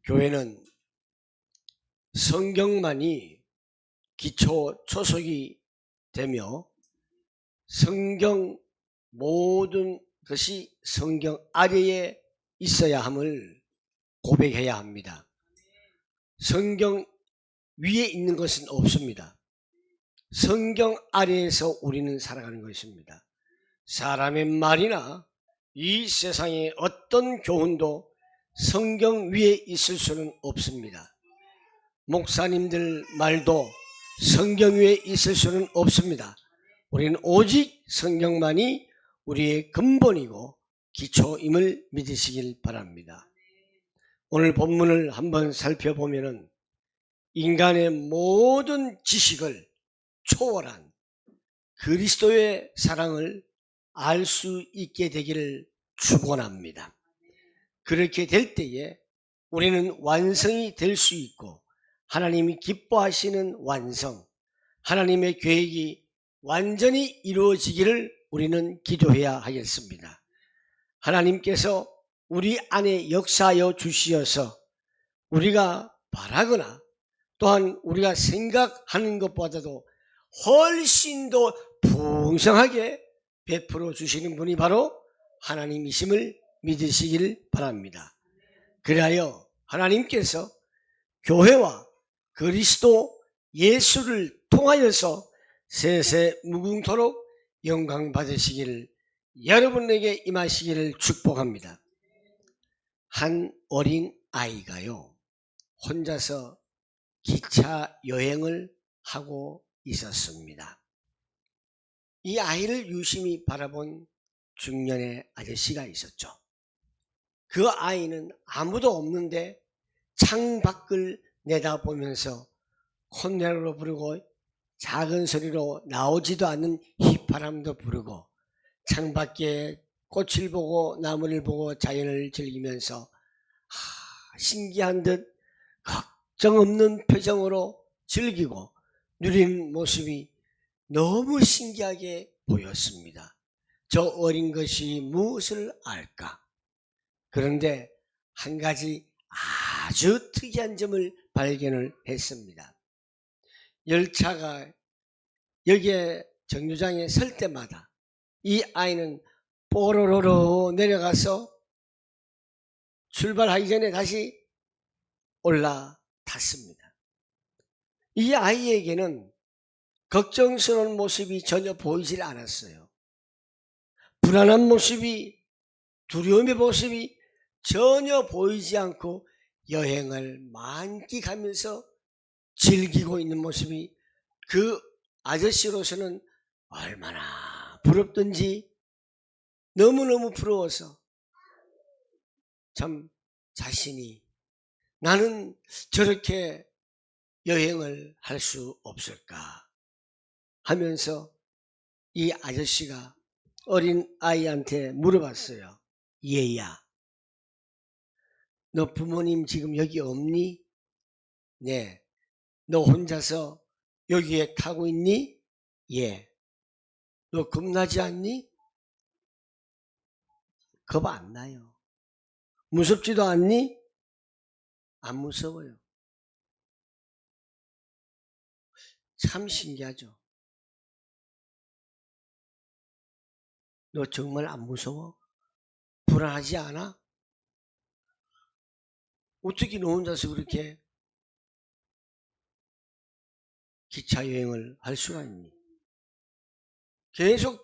교회는 성경만이 기초 초석이 되며 성경 모든 것이 성경 아래에 있어야 함을 고백해야 합니다. 성경 위에 있는 것은 없습니다. 성경 아래에서 우리는 살아가는 것입니다. 사람의 말이나 이 세상의 어떤 교훈도 성경 위에 있을 수는 없습니다. 목사님들 말도 성경 위에 있을 수는 없습니다. 우리는 오직 성경만이 우리의 근본이고 기초임을 믿으시길 바랍니다. 오늘 본문을 한번 살펴보면 인간의 모든 지식을 초월한 그리스도의 사랑을 알 수 있게 되기를 축원합니다. 그렇게 될 때에 우리는 완성이 될 수 있고 하나님이 기뻐하시는 완성, 하나님의 계획이 완전히 이루어지기를 우리는 기도해야 하겠습니다. 하나님께서 우리 안에 역사하여 주시어서 우리가 바라거나 또한 우리가 생각하는 것보다도 훨씬 더 풍성하게 베풀어 주시는 분이 바로 하나님이심을 믿으시길 바랍니다. 그리하여 하나님께서 교회와 그리스도 예수를 통하여서 세세 무궁토록 영광 받으시기를 여러분에게 임하시기를 축복합니다. 한 어린 아이가요, 혼자서 기차 여행을 하고 있었습니다. 이 아이를 유심히 바라본 중년의 아저씨가 있었죠. 그 아이는 아무도 없는데 창밖을 내다보면서 콧노래로 부르고 작은 소리로 나오지도 않는 휘파람도 부르고 창밖에 꽃을 보고 나무를 보고 자연을 즐기면서 신기한 듯 걱정 없는 표정으로 즐기고 누리는 모습이 너무 신기하게 보였습니다. 저 어린 것이 무엇을 알까? 그런데 한 가지 아주 특이한 점을 발견을 했습니다. 열차가 여기에 정류장에 설 때마다 이 아이는 뽀로로로 내려가서 출발하기 전에 다시 올라탔습니다. 이 아이에게는 걱정스러운 모습이 전혀 보이질 않았어요. 불안한 모습이, 두려움의 모습이 전혀 보이지 않고 여행을 만끽하면서 즐기고 있는 모습이 그 아저씨로서는 얼마나 부럽던지 너무너무 부러워서 참 자신이 나는 저렇게 여행을 할 수 없을까 하면서 이 아저씨가 어린 아이한테 물어봤어요. 얘야, 너 부모님 지금 여기 없니? 네. 너 혼자서 여기에 타고 있니? 예. 너 겁나지 않니? 겁 안 나요. 무섭지도 않니? 안 무서워요. 참 신기하죠. 너 정말 안 무서워? 불안하지 않아? 어떻게 너 혼자서 그렇게 기차 여행을 할 수가 있니? 계속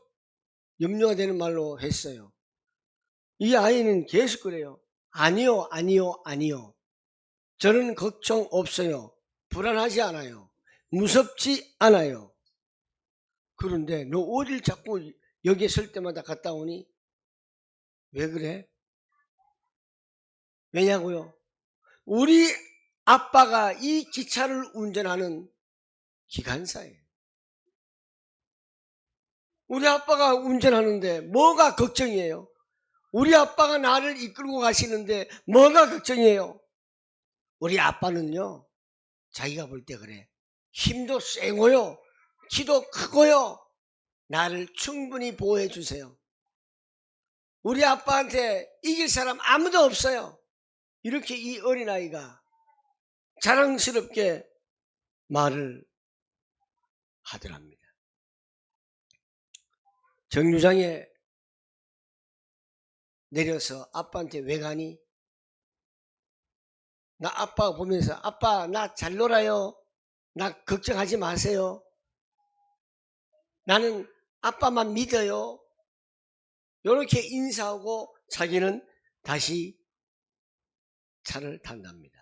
염려가 되는 말로 했어요. 이 아이는 계속 그래요. 아니요, 아니요, 아니요. 저는 걱정 없어요. 불안하지 않아요. 무섭지 않아요. 그런데 너 어딜 자꾸 여기에 설 때마다 갔다 오니? 왜 그래? 왜냐고요? 우리 아빠가 이 기차를 운전하는 기관사예요. 우리 아빠가 운전하는데 뭐가 걱정이에요? 우리 아빠가 나를 이끌고 가시는데 뭐가 걱정이에요? 우리 아빠는요, 자기가 볼 때 그래. 힘도 세고요, 키도 크고요, 나를 충분히 보호해 주세요. 우리 아빠한테 이길 사람 아무도 없어요. 이렇게 이 어린아이가 자랑스럽게 말을 하더랍니다. 정류장에 내려서 아빠한테 왜 가니? 나 아빠가 보면서 아빠 나 잘 놀아요. 나 걱정하지 마세요. 나는 아빠만 믿어요. 이렇게 인사하고 자기는 다시 차를 탄답니다.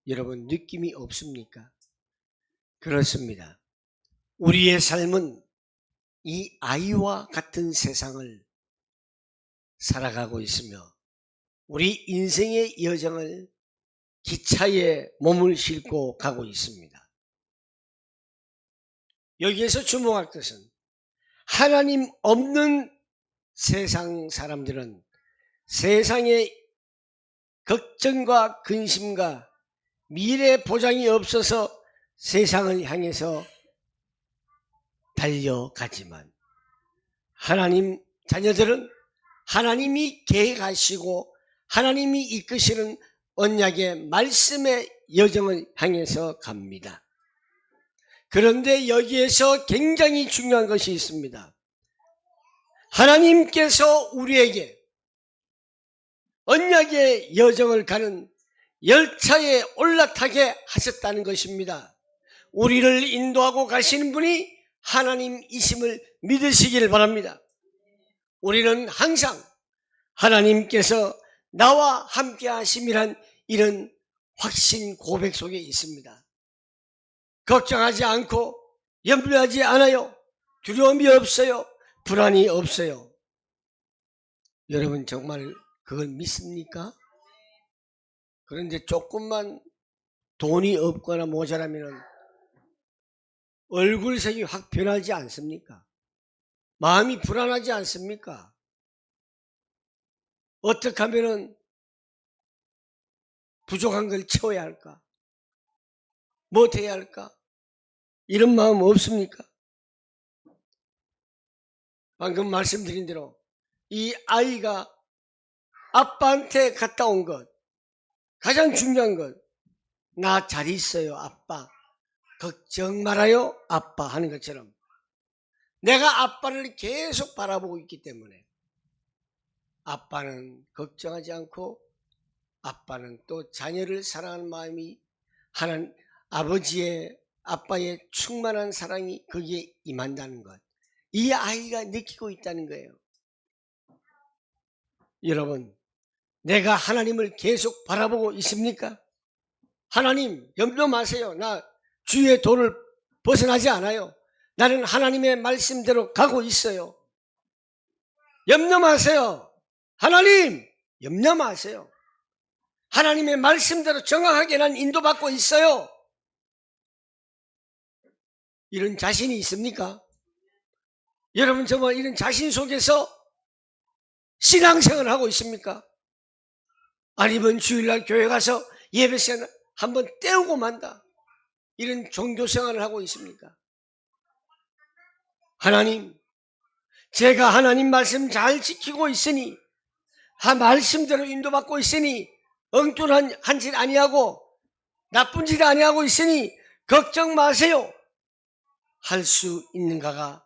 여러분 느낌이 없습니까? 그렇습니다. 우리의 삶은 이 아이와 같은 세상을 살아가고 있으며 우리 인생의 여정을 기차에 몸을 싣고 가고 있습니다. 여기에서 주목할 것은 하나님 없는 세상 사람들은 세상의 걱정과 근심과 미래 보장이 없어서 세상을 향해서 달려가지만 하나님 자녀들은 하나님이 계획하시고 하나님이 이끄시는 언약의 말씀의 여정을 향해서 갑니다. 그런데 여기에서 굉장히 중요한 것이 있습니다. 하나님께서 우리에게 언약의 여정을 가는 열차에 올라타게 하셨다는 것입니다. 우리를 인도하고 가시는 분이 하나님이심을 믿으시길 바랍니다. 우리는 항상 하나님께서 나와 함께 하심이란 이런 확신 고백 속에 있습니다. 걱정하지 않고 염려하지 않아요. 두려움이 없어요. 불안이 없어요. 여러분 정말 그걸 믿습니까? 그런데 조금만 돈이 없거나 모자라면 얼굴색이 확 변하지 않습니까? 마음이 불안하지 않습니까? 어떻게 하면 부족한 걸 채워야 할까? 뭐 돼야 할까? 이런 마음 없습니까? 방금 말씀드린 대로 이 아이가 아빠한테 갔다 온 것, 가장 중요한 것, 나 잘 있어요 아빠, 걱정 말아요 아빠 하는 것처럼 내가 아빠를 계속 바라보고 있기 때문에 아빠는 걱정하지 않고 아빠는 또 자녀를 사랑하는 마음이 하나님 아버지의 아빠의 충만한 사랑이 거기에 임한다는 것, 이 아이가 느끼고 있다는 거예요. 여러분 내가 하나님을 계속 바라보고 있습니까? 하나님 염려 마세요. 나 주의 도를 벗어나지 않아요. 나는 하나님의 말씀대로 가고 있어요. 염려 마세요. 하나님 염려 마세요. 하나님의 말씀대로 정확하게 난 인도받고 있어요. 이런 자신이 있습니까? 여러분 정말 이런 자신 속에서 신앙생활을 하고 있습니까? 아니면 주일날 교회 가서 예배 시간 한번 때우고 만다 이런 종교생활을 하고 있습니까? 하나님 제가 하나님 말씀 잘 지키고 있으니 말씀대로 인도받고 있으니 엉뚱한 한 짓 아니하고 나쁜 짓 아니하고 있으니 걱정 마세요 할 수 있는가가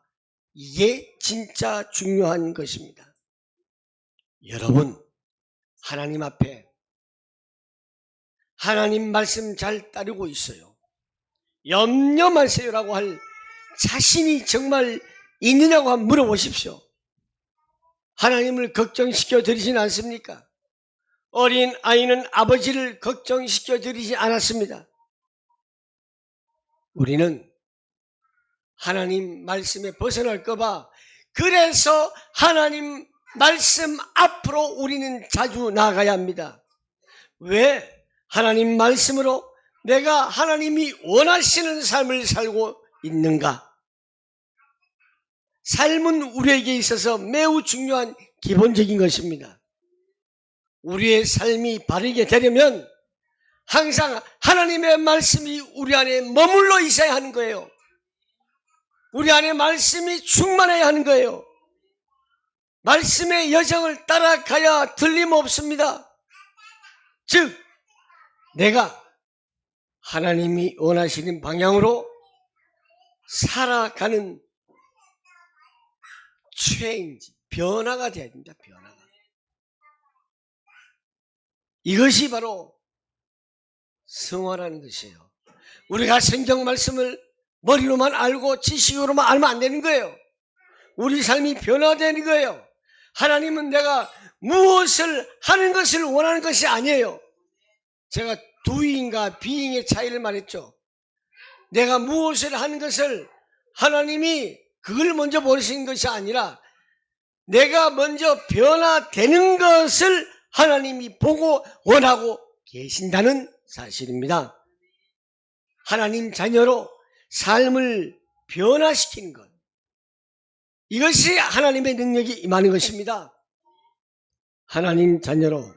이게 진짜 중요한 것입니다. 여러분 하나님 앞에 하나님 말씀 잘 따르고 있어요. 염려 마세요라고 할 자신이 정말 있느냐고 한번 물어보십시오. 하나님을 걱정시켜 드리진 않습니까? 어린 아이는 아버지를 걱정시켜 드리지 않았습니다. 우리는 하나님 말씀에 벗어날까 봐 그래서 하나님 말씀 앞으로 우리는 자주 나가야 합니다. 왜? 하나님 말씀으로 내가 하나님이 원하시는 삶을 살고 있는가? 삶은 우리에게 있어서 매우 중요한 기본적인 것입니다. 우리의 삶이 바르게 되려면 항상 하나님의 말씀이 우리 안에 머물러 있어야 하는 거예요. 우리 안에 말씀이 충만해야 하는 거예요. 말씀의 여정을 따라가야 틀림없습니다. 즉 내가 하나님이 원하시는 방향으로 살아가는 체인지, 변화가 돼야 됩니다. 변화가. 이것이 바로 성화라는 것이에요. 우리가 성경 말씀을 머리로만 알고 지식으로만 알면 안 되는 거예요. 우리 삶이 변화되는 거예요. 하나님은 내가 무엇을 하는 것을 원하는 것이 아니에요. 제가 doing과 being의 차이를 말했죠. 내가 무엇을 하는 것을 하나님이 그걸 먼저 보시는 것이 아니라 내가 먼저 변화되는 것을 하나님이 보고 원하고 계신다는 사실입니다. 하나님 자녀로 삶을 변화시키는 것, 이것이 하나님의 능력이 임하는 것입니다. 하나님 자녀로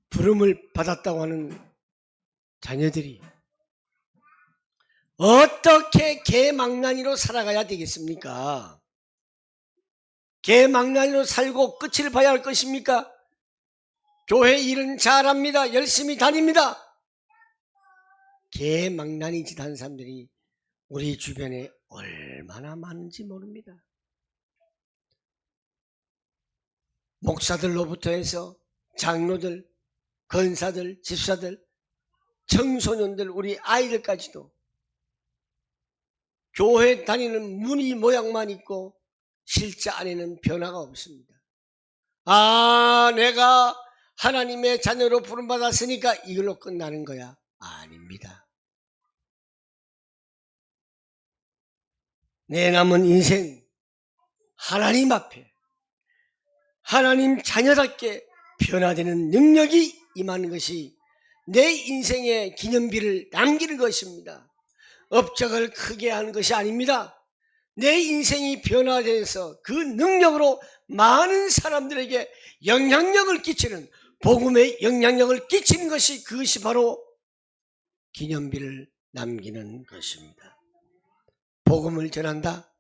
부름을 받았다고 하는 자녀들이 어떻게 개망나니로 살아가야 되겠습니까? 개망나니로 살고 끝을 봐야 할 것입니까? 교회 일은 잘합니다. 열심히 다닙니다. 개망나니 짓 하는 사람들이 우리 주변에 얼마나 많은지 모릅니다. 목사들로부터 해서 장로들, 권사들, 집사들, 청소년들, 우리 아이들까지도 교회 다니는 무늬 모양만 있고 실제 안에는 변화가 없습니다. 아, 내가 하나님의 자녀로 부름받았으니까 이걸로 끝나는 거야? 아닙니다. 내 남은 인생 하나님 앞에 하나님 자녀답게 변화되는 능력이 임하는 것이 내 인생의 기념비를 남기는 것입니다. 업적을 크게 하는 것이 아닙니다. 내 인생이 변화돼서 그 능력으로 많은 사람들에게 영향력을 끼치는, 복음의 영향력을 끼치는 것이, 그것이 바로 기념비를 남기는 것입니다. 복음을 전한다,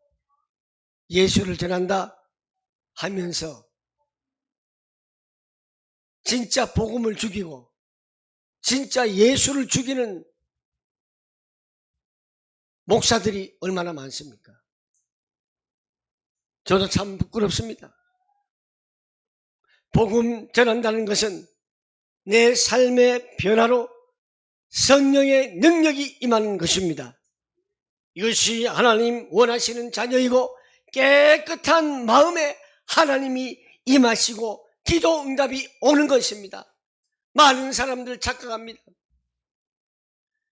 예수를 전한다 하면서 진짜 복음을 죽이고 진짜 예수를 죽이는 목사들이 얼마나 많습니까? 저도 참 부끄럽습니다. 복음 전한다는 것은 내 삶의 변화로 성령의 능력이 임하는 것입니다. 이것이 하나님 원하시는 자녀이고 깨끗한 마음에 하나님이 임하시고 기도 응답이 오는 것입니다. 많은 사람들 착각합니다.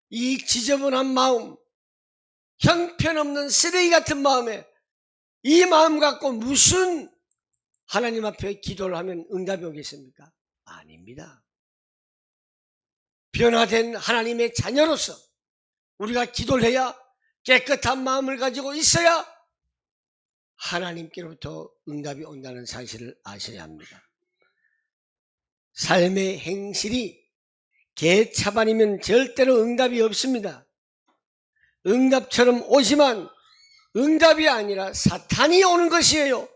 이 지저분한 마음, 형편없는 쓰레기 같은 마음에 이 마음 갖고 무슨 하나님 앞에 기도를 하면 응답이 오겠습니까? 아닙니다. 변화된 하나님의 자녀로서 우리가 기도를 해야, 깨끗한 마음을 가지고 있어야 하나님께로부터 응답이 온다는 사실을 아셔야 합니다. 삶의 행실이 개차반이면 절대로 응답이 없습니다. 응답처럼 오지만 응답이 아니라 사탄이 오는 것이에요.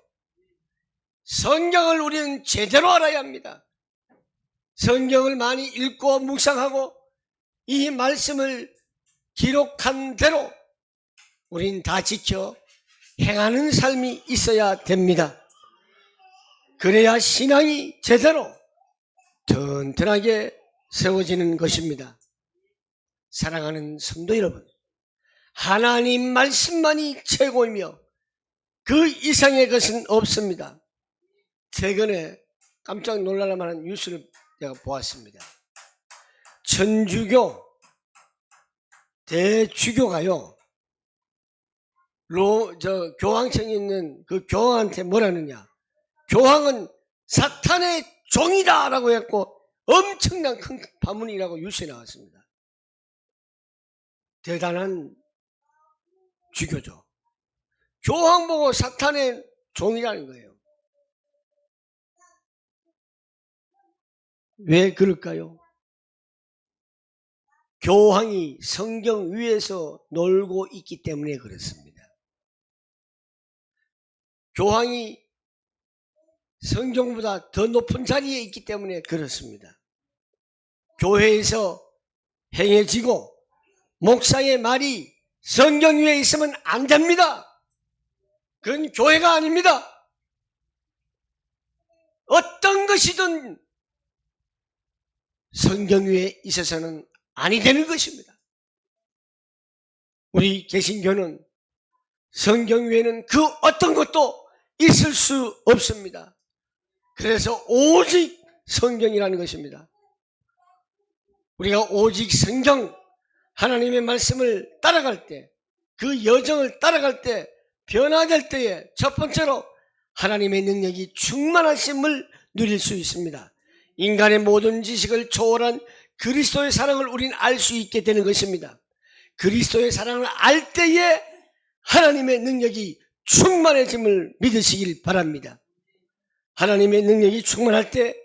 성경을 우리는 제대로 알아야 합니다. 성경을 많이 읽고 묵상하고 이 말씀을 기록한 대로 우린 다 지켜 행하는 삶이 있어야 됩니다. 그래야 신앙이 제대로 튼튼하게 세워지는 것입니다. 사랑하는 성도 여러분, 하나님 말씀만이 최고이며 그 이상의 것은 없습니다. 최근에 깜짝 놀랄 만한 뉴스를 제가 보았습니다. 천주교 대주교가요, 교황청에 있는 그 교황한테 뭐라느냐, 교황은 사탄의 종이다 라고 했고 엄청난 큰 파문이라고 뉴스에 나왔습니다. 대단한 주교죠. 교황 보고 사탄의 종이라는 거예요. 왜 그럴까요? 교황이 성경 위에서 놀고 있기 때문에 그렇습니다. 교황이 성경보다 더 높은 자리에 있기 때문에 그렇습니다. 교회에서 행해지고 목사의 말이 성경 위에 있으면 안 됩니다. 그건 교회가 아닙니다. 어떤 것이든 성경 위에 있어서는 아니 되는 것입니다. 우리 개신교는 성경 위에는 그 어떤 것도 있을 수 없습니다. 그래서 오직 성경이라는 것입니다. 우리가 오직 성경, 하나님의 말씀을 따라갈 때, 그 여정을 따라갈 때, 변화될 때에 첫 번째로 하나님의 능력이 충만하심을 누릴 수 있습니다. 인간의 모든 지식을 초월한 그리스도의 사랑을 우리는 알 수 있게 되는 것입니다. 그리스도의 사랑을 알 때에 하나님의 능력이 충만해짐을 믿으시길 바랍니다. 하나님의 능력이 충만할 때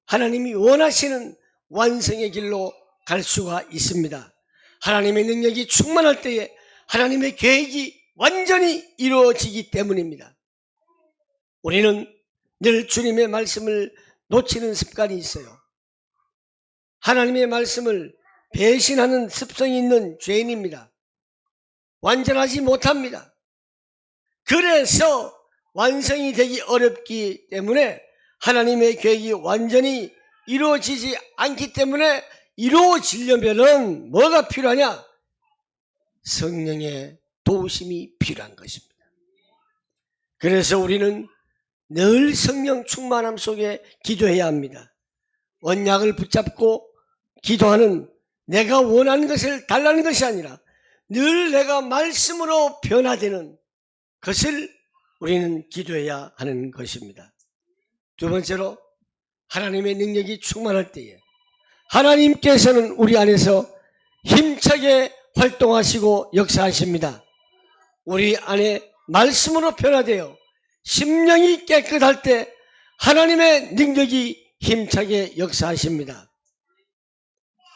하나님이 원하시는 완성의 길로 갈 수가 있습니다. 하나님의 능력이 충만할 때에 하나님의 계획이 완전히 이루어지기 때문입니다. 우리는 늘 주님의 말씀을 놓치는 습관이 있어요. 하나님의 말씀을 배신하는 습성이 있는 죄인입니다. 완전하지 못합니다. 그래서 완성이 되기 어렵기 때문에 하나님의 계획이 완전히 이루어지지 않기 때문에 이루어지려면 뭐가 필요하냐? 성령의 도우심이 필요한 것입니다. 그래서 우리는 늘 성령 충만함 속에 기도해야 합니다. 언약을 붙잡고 기도하는 내가 원하는 것을 달라는 것이 아니라 늘 내가 말씀으로 변화되는 것을 우리는 기도해야 하는 것입니다. 두 번째로 하나님의 능력이 충만할 때에 하나님께서는 우리 안에서 힘차게 활동하시고 역사하십니다. 우리 안에 말씀으로 변화되어 심령이 깨끗할 때 하나님의 능력이 힘차게 역사하십니다.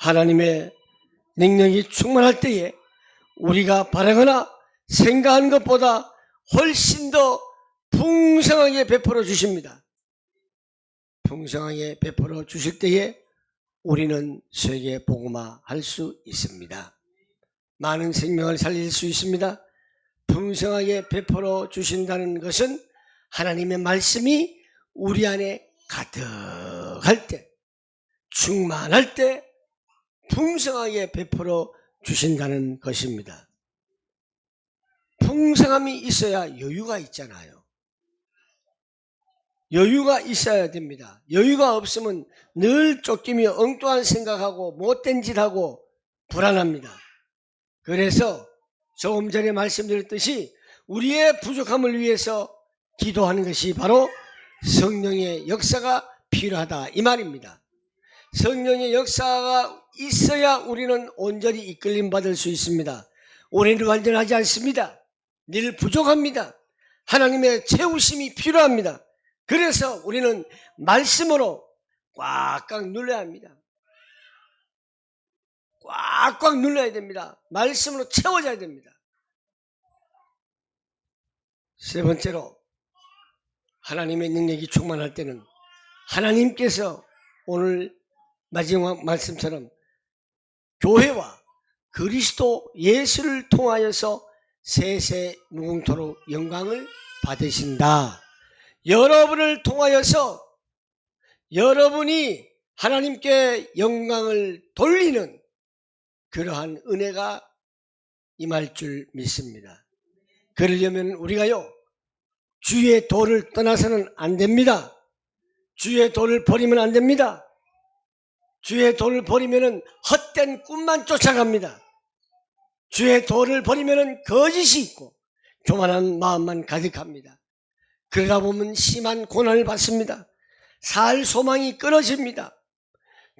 하나님의 능력이 충만할 때에 우리가 바라거나 생각하는 것보다 훨씬 더 풍성하게 베풀어 주십니다. 풍성하게 베풀어 주실 때에 우리는 세계 복음화 할 수 있습니다. 많은 생명을 살릴 수 있습니다. 풍성하게 베풀어 주신다는 것은 하나님의 말씀이 우리 안에 가득할 때, 충만할 때 풍성하게 베풀어 주신다는 것입니다. 풍성함이 있어야 여유가 있잖아요. 여유가 있어야 됩니다. 여유가 없으면 늘 쫓기며 엉뚱한 생각하고 못된 짓하고 불안합니다. 그래서 조금 전에 말씀드렸듯이 우리의 부족함을 위해서 기도하는 것이 바로 성령의 역사가 필요하다 이 말입니다. 성령의 역사가 있어야 우리는 온전히 이끌림 받을 수 있습니다. 우리는 완전하지 않습니다. 늘 부족합니다. 하나님의 채우심이 필요합니다. 그래서 우리는 말씀으로 꽉꽉 눌러야 합니다. 꽉꽉 눌러야 됩니다. 말씀으로 채워져야 됩니다. 세 번째로 하나님의 능력이 충만할 때는 하나님께서 오늘 마지막 말씀처럼 교회와 그리스도 예수를 통하여서 세세 무궁토록 영광을 받으신다. 여러분을 통하여서 여러분이 하나님께 영광을 돌리는 그러한 은혜가 임할 줄 믿습니다. 그러려면 우리가요, 주의 도를 떠나서는 안 됩니다. 주의 도를 버리면 안 됩니다. 주의 도를 버리면 헛된 꿈만 쫓아갑니다. 주의 도를 버리면 거짓이 있고 교만한 마음만 가득합니다. 그러다 보면 심한 고난을 받습니다. 살 소망이 끊어집니다.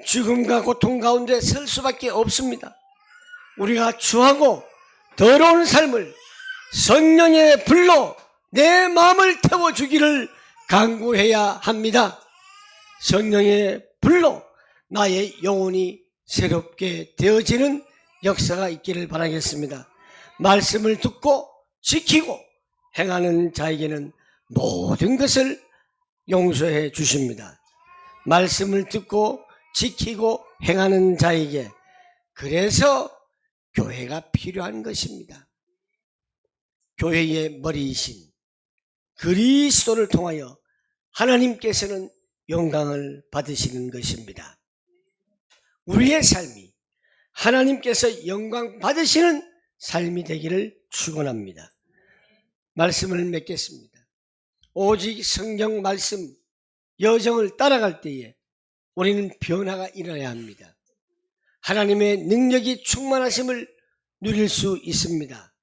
죽음과 고통 가운데 설 수밖에 없습니다. 우리가 추하고 더러운 삶을 성령의 불로 내 마음을 태워주기를 간구해야 합니다. 성령의 불로 나의 영혼이 새롭게 되어지는 역사가 있기를 바라겠습니다. 말씀을 듣고 지키고 행하는 자에게는 모든 것을 용서해 주십니다. 말씀을 듣고 지키고 행하는 자에게 그래서 교회가 필요한 것입니다. 교회의 머리이신 그리스도를 통하여 하나님께서는 영광을 받으시는 것입니다. 우리의 삶이 하나님께서 영광 받으시는 삶이 되기를 축원합니다. 말씀을 맺겠습니다. 오직 성경 말씀 여정을 따라갈 때에 우리는 변화가 일어나야 합니다. 하나님의 능력이 충만하심을 누릴 수 있습니다.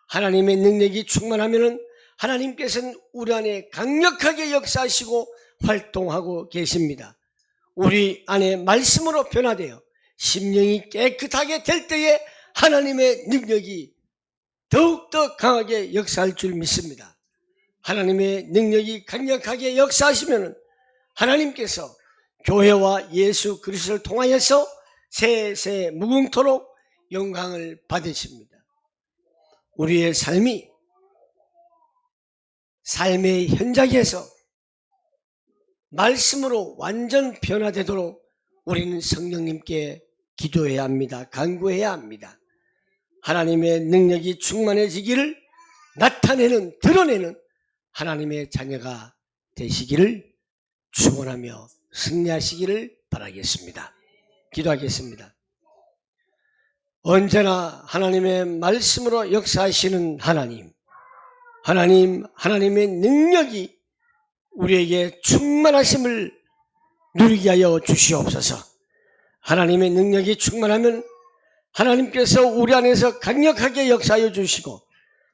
하나님의 능력이 충만하면 하나님께서는 우리 안에 강력하게 역사하시고 활동하고 계십니다. 우리 안에 말씀으로 변화되어 심령이 깨끗하게 될 때에 하나님의 능력이 더욱더 강하게 역사할 줄 믿습니다. 하나님의 능력이 강력하게 역사하시면 하나님께서 교회와 예수 그리스도를 통하여서 세세 무궁토록 영광을 받으십니다. 우리의 삶이 삶의 현장에서 말씀으로 완전 변화되도록 우리는 성령님께 기도해야 합니다. 간구해야 합니다. 하나님의 능력이 충만해지기를 나타내는, 드러내는 하나님의 자녀가 되시기를 축원하며 승리하시기를 바라겠습니다. 기도하겠습니다. 언제나 하나님의 말씀으로 역사하시는 하나님의 능력이 우리에게 충만하심을 누리게 하여 주시옵소서. 하나님의 능력이 충만하면 하나님께서 우리 안에서 강력하게 역사하여 주시고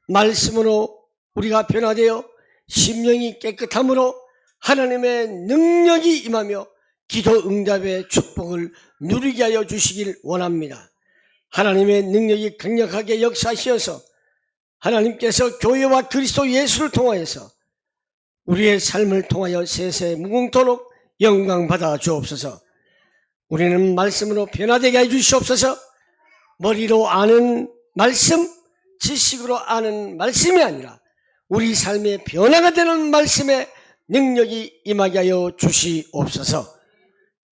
말씀으로 우리가 변화되어 심령이 깨끗함으로 하나님의 능력이 임하며 기도 응답의 축복을 누리게 하여 주시길 원합니다. 하나님의 능력이 강력하게 역사하셔서 하나님께서 교회와 그리스도 예수를 통하여서 우리의 삶을 통하여 세세 무궁토록 영광 받아 주옵소서. 우리는 말씀으로 변화되게 해 주시옵소서. 머리로 아는 말씀, 지식으로 아는 말씀이 아니라 우리 삶의 변화가 되는 말씀의 능력이 임하게 하여 주시옵소서.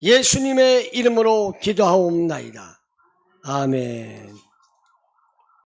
예수님의 이름으로 기도하옵나이다. 아멘.